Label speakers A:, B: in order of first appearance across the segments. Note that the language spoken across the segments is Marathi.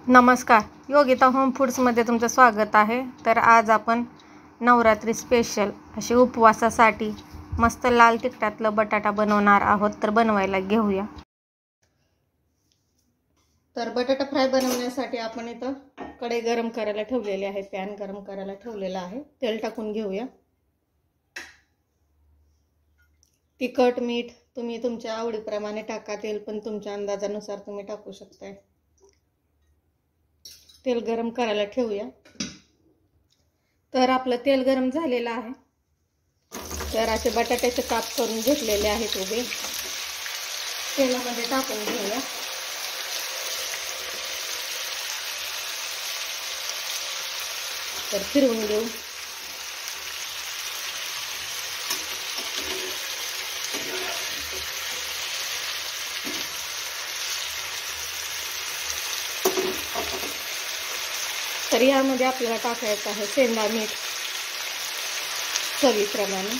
A: नमस्कार, योगिता होम फूड्समध्ये तुमचं स्वागत आहे। तर आज आपण नवरात्री स्पेशल असे उपवासासाठी मस्त लाल तिखटातलं बटाटा बनवणार आहोत। तर बनवायला घेऊया। तर बटाटा फ्राय बनवण्यासाठी आपण इथं कढई गरम करायला ठेवलेली आहे, पॅन गरम करायला ठेवलेला आहे। तेल टाकून घेऊया। तिखट मीठ तुम्ही तुमच्या आवडीप्रमाणे टाका, तेल पण तुमच्या अंदाजानुसार तुम्ही टाकू शकता। तेल गरम करायला ठेवूया। तर आपलं तेल गरम झालेलं आहे। तर असे बटाट्याचे काप करून घेतलेले आहेत उभे, तेलामध्ये टाकून घेऊया। तर फिरवून घेऊ। तर यामध्ये आपल्याला टाकायचं आहे सेंधा मीठ चवीप्रमाणे,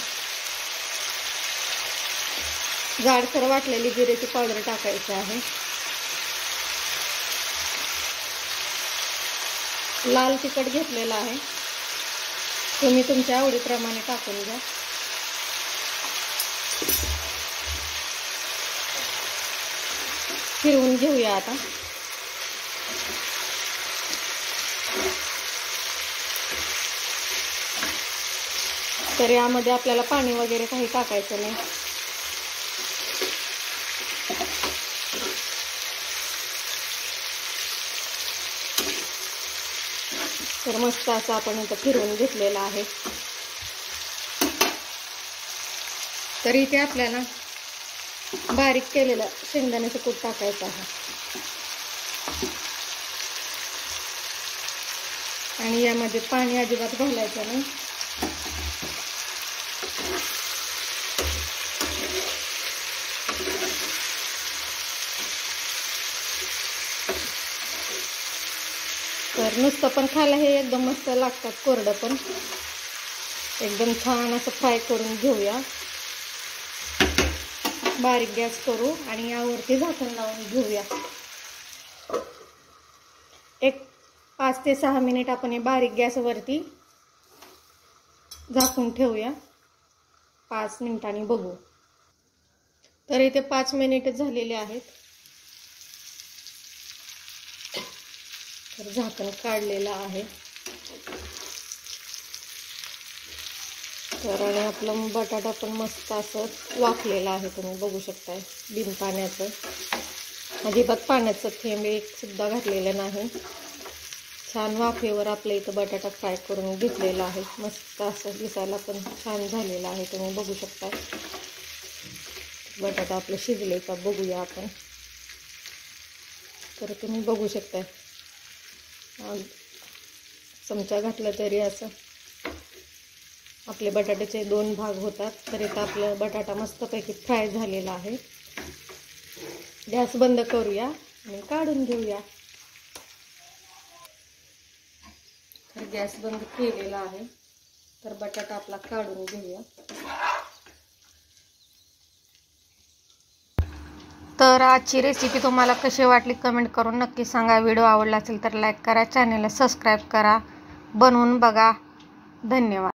A: जाडसर वाटलेली जिऱ्याची पावडर टाकायची आहे, लाल तिखट घेतलेला आहे, तुम्ही तुमच्या आवडीप्रमाणे टाकून घ्या। फिरवून घेऊया आता। तर यामध्ये आपल्याला पाणी वगैरे काही टाकायचं नाही। तर मस्त असं आपण इथं फिरवून घेतलेलं आहे। तर इथे आपल्याला बारीक केलेलं शेंगदाण्याचं कूट टाकायचं आहे आणि यामध्ये पाणी अजिबात घालायचं नाही। तर नुसतं पण खायला हे एकदम मस्त लागतात, कोरडं पण एकदम छान असं फ्राय करून घेऊया। बारीक गॅस करू आणि यावरती झाकण लावून घेऊया। एक 5 ते 6 मिनिट आपण हे बारीक गॅसवरती झाकून ठेवूया। 5 मिनिटांनी बघू। तर इथे 5 मिनिट झालेले आहेत। तर झाकण काढलेलं आहे। तर आणि आपलं बटाटा पण मस्त असं वाफलेला आहे, तुम्ही बघू शकताय, बिन पाण्याचं, अजिबात पाण्याचं थेंब एक सुद्धा घातलेलं नाही। छान वाफेवर आपलं इथं बटाटा फ्राय करून घेतलेला आहे। मस्त असं दिसायला पण छान झालेलं आहे, तुम्ही बघू शकताय। बटाटा आपलं शिजले का बघूया आपण। तर तुम्ही बघू शकताय, चमचा घातला तरी असं आपले बटाट्याचे 2 भाग होतात। तर इथं आपलं बटाटा मस्तपैकी फ्राय झालेला आहे। गॅस बंद करूया आणि काढून घेऊया। तर गॅस बंद केलेला आहे। तर बटाटा आपला काढून घेऊया। तर आजची रेसिपी तुम्हाला कशी वाटली कमेंट करून नक्की सांगा। व्हिडिओ आवडला असेल तर लाईक करा, चॅनलला सबस्क्राईब करा, बनवून बघा। धन्यवाद।